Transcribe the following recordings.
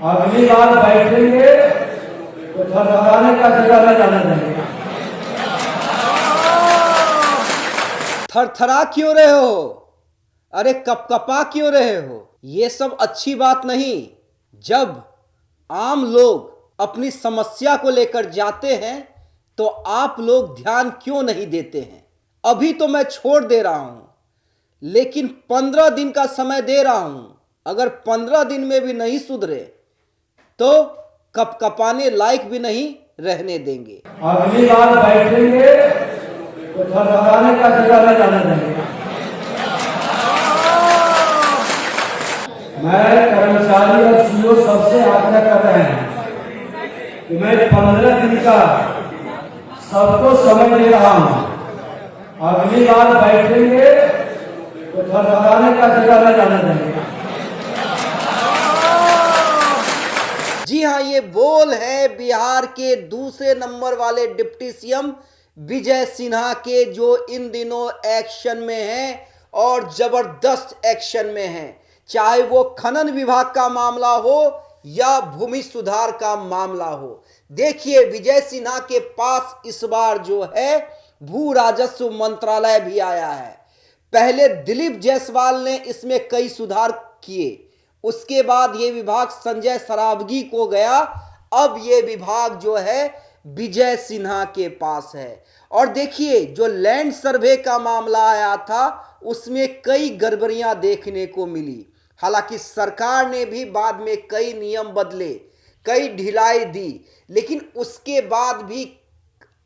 अगली बार बैठेंगे तो थरथराने का जगह न जाने देंगे। थरथरा क्यों रहे हो? अरे कपकपा क्यों रहे हो? ये सब अच्छी बात नहीं। जब आम लोग अपनी समस्या को लेकर जाते हैं तो आप लोग ध्यान क्यों नहीं देते हैं? अभी तो मैं छोड़ दे रहा हूं, लेकिन 15 दिन का समय दे रहा हूं। अगर 15 दिन में भी नहीं सुधरे तो कपकपाने लायक भी नहीं रहने देंगे। अगली बार बैठेंगे तो थरथराने का जगह न जाने देंगे। मैं कर्मचारी और सीओ सबसे आग्रह कर रहे हैं कि मैं 15 दिन का सबको समय दे रहा हूं। अगली बार बैठेंगे तो थरथराने का जगह न जाने देंगे। जी हाँ, ये बोल है बिहार के दूसरे नंबर वाले डिप्टी सीएम विजय सिन्हा के, जो इन दिनों एक्शन में हैं और जबरदस्त एक्शन में हैं। चाहे वो खनन विभाग का मामला हो या भूमि सुधार का मामला हो। देखिए, विजय सिन्हा के पास इस बार जो है भू राजस्व मंत्रालय भी आया है। पहले दिलीप जायसवाल ने इसमें कई सुधार किए, उसके बाद ये विभाग संजय सरावगी को गया। अब ये विभाग जो है विजय सिन्हा के पास है। और देखिए, जो लैंड सर्वे का मामला आया था उसमें कई गड़बड़ियां देखने को मिली। हालांकि सरकार ने भी बाद में कई नियम बदले, कई ढिलाई दी, लेकिन उसके बाद भी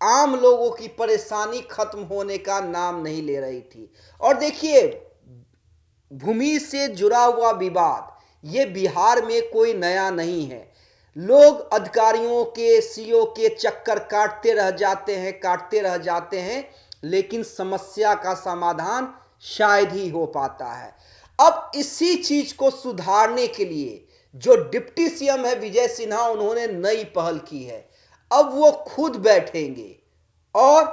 आम लोगों की परेशानी खत्म होने का नाम नहीं ले रही थी। और देखिए, भूमि से जुड़ा हुआ विवाद ये बिहार में कोई नया नहीं है। लोग अधिकारियों के, सीओ के चक्कर काटते रह जाते हैं, लेकिन समस्या का समाधान शायद ही हो पाता है। अब इसी चीज को सुधारने के लिए जो डिप्टी सीएम है विजय सिन्हा, उन्होंने नई पहल की है। अब वो खुद बैठेंगे और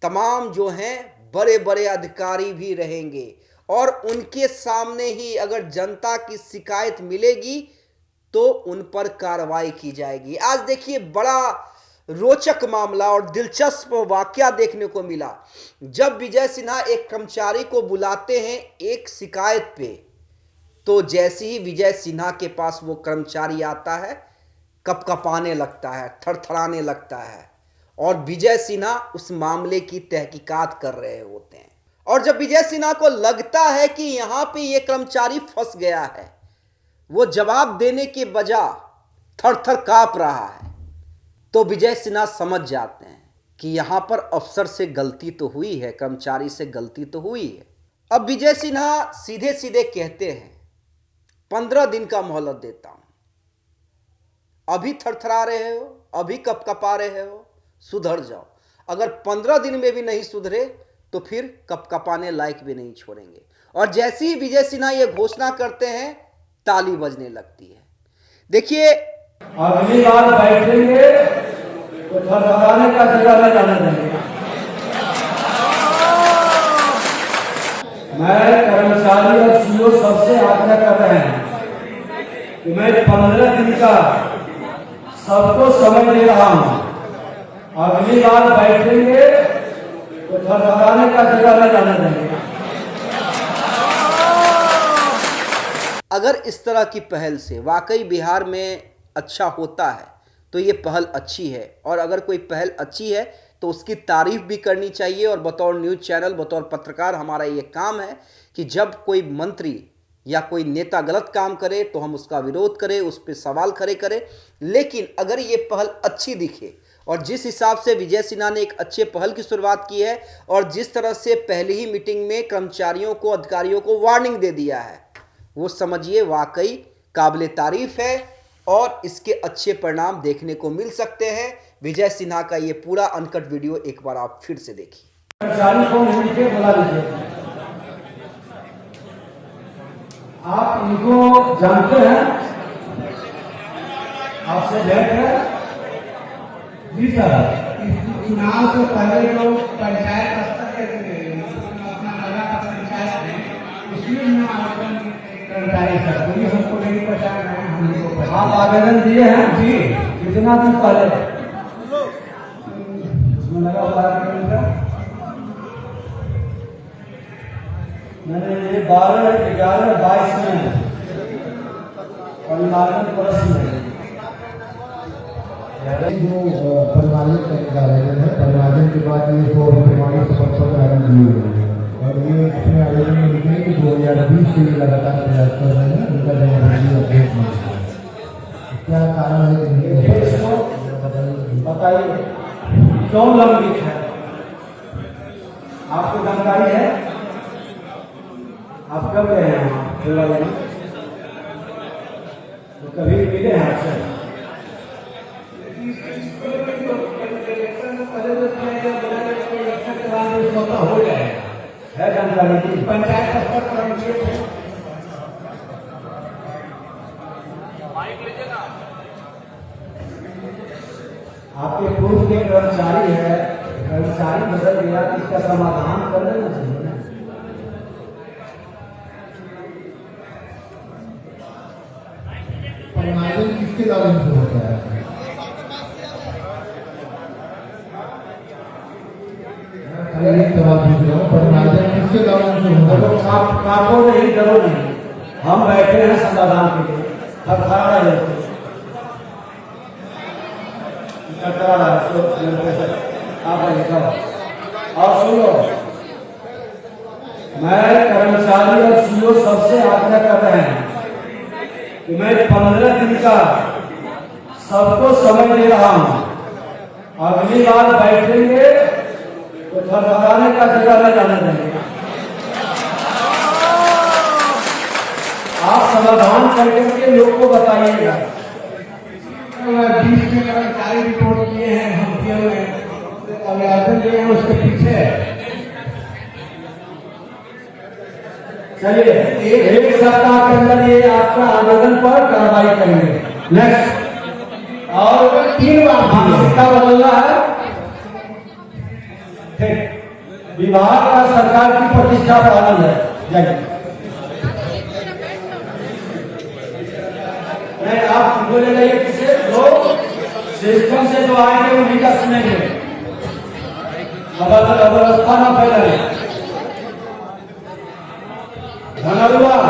तमाम जो हैं बड़े बड़े अधिकारी भी रहेंगे और उनके सामने ही अगर जनता की शिकायत मिलेगी तो उन पर कार्रवाई की जाएगी। आज देखिए, बड़ा रोचक मामला और दिलचस्प वाकया देखने को मिला। जब विजय सिन्हा एक कर्मचारी को बुलाते हैं एक शिकायत पे, तो जैसे ही विजय सिन्हा के पास वो कर्मचारी आता है, कपकपाने लगता है, थरथराने लगता है, और विजय सिन्हा उस मामले की तहकीकात कर रहे होते हैं। और जब विजय सिन्हा को लगता है कि यहां पे ये कर्मचारी फंस गया है, वो जवाब देने के बजाय थर-थर कांप रहा है, तो विजय सिन्हा समझ जाते हैं कि यहां पर अफसर से गलती तो हुई है, कर्मचारी से गलती तो हुई है। अब विजय सिन्हा सीधे सीधे कहते हैं 15 दिन का मोहलत देता हूं। अभी थरथरा रहे हो, अभी कपकपा रहे हो, सुधर जाओ। अगर 15 दिन में भी नहीं सुधरे तो फिर कपकपाने लायक भी नहीं छोड़ेंगे। और जैसे ही विजय सिन्हा ये घोषणा करते हैं, ताली बजने लगती है। देखिए, अगली बार बैठेंगे तो थरथराने का जगह न जाने देंगे। मैं कर्मचारी और सीओ सबसे आग्रह कर रहे हैं कि मैं 15 दिन का सबको समय दे रहा हूं। अगली बार बैठेंगे तो थरथराने का जगह न जाने देंगे। अगर इस तरह की पहल से वाकई बिहार में अच्छा होता है तो ये पहल अच्छी है। और अगर कोई पहल अच्छी है तो उसकी तारीफ भी करनी चाहिए। और बतौर न्यूज़ चैनल, बतौर पत्रकार, हमारा ये काम है कि जब कोई मंत्री या कोई नेता गलत काम करे तो हम उसका विरोध करें, उस पर सवाल खड़े करें। लेकिन अगर ये पहल अच्छी दिखे, और जिस हिसाब से विजय सिन्हा ने एक अच्छे पहल की शुरुआत की है, और जिस तरह से पहली ही मीटिंग में कर्मचारियों को, अधिकारियों को वार्निंग दे दिया है, वो समझिए वाकई काबिले तारीफ है और इसके अच्छे परिणाम देखने को मिल सकते हैं। विजय सिन्हा का ये पूरा अनकट वीडियो एक बार आप फिर से देखिए। कर्मचारी को मिलकर बुला लीजिए। आप इनको जानते हैं, आपसे भेंट है? जी सर। चुनाव से पहले जो पंचायत स्तर के अपना लगा था पंचायत में, उसमें आवेदन कर्मचारी सर कोई हमको नहीं पहचान रहे हैं, हमको पहचान आप आवेदन दिए हैं जी कितना दिन पहले उसमें लगा हुआ है किलोमीटर मैंने ये 12/11/22 में परिमार्जन परस में जो परिमार्जन करने का आवेदन है, परिमार्जन के बाद ये 100 प्रमाणित शपथ पत्र आवेदन दिए हुए हैं और ये अपने आवेदन में लिखे कि 2020 से ये लगातार प्रयास कर रहे हैं, उनका जवाबदेही अपडेट नहीं है। क्या कारण है कि नहीं बताइए क्यों लंबित है? आपको जानकारी है? आप कब गए हैं वहाँ देवालय में? तो कभी मिले हैं आपसे? हो जाएगा है जानकारी की? पंचायत स्तर पर हम किए थे। आपके पूर्व के कर्मचारी है, कर्मचारी बदल गया तो इसका समाधान कर लेना चाहिए ना। परिमार्जन किसके कारण से होता है? एक सवाल पूछ रहा हूँ, परिमार्जन किसके कारण से होता है? काको नहीं डरो नहीं, हम बैठे हैं समाधान के लिए। हर खड़ा रहे आप और सुनो, मैं कर्मचारी और सीओ सबसे आग्रह कर रहे हैं कि मैं 15 दिन का सबको समय दे रहा हूं। अगली बार बैठेंगे तो थरथराने का जगह न जाने देंगे। आप समाधान करके लोग को बताइएगा। 20 में कर्मचारी रिपोर्ट किए हैं, हम किए हुए आवेदन दिए हैं उसके पीछे। चलिए एक सप्ताह के अंदर ये आपका आवेदन पर कार्रवाई करेंगे। नेक्स्ट और 3 बार मानसिकता बदलना है। ठीक, विभाग का सरकार की प्रतिष्ठा बढ़ाना है। जाइए नहीं, आप बोले जाइए किसे लोग सिस्टम से जो आएंगे उन्हीं का सुनेंगे। अवस्था न फैलाए। धन्यवाद।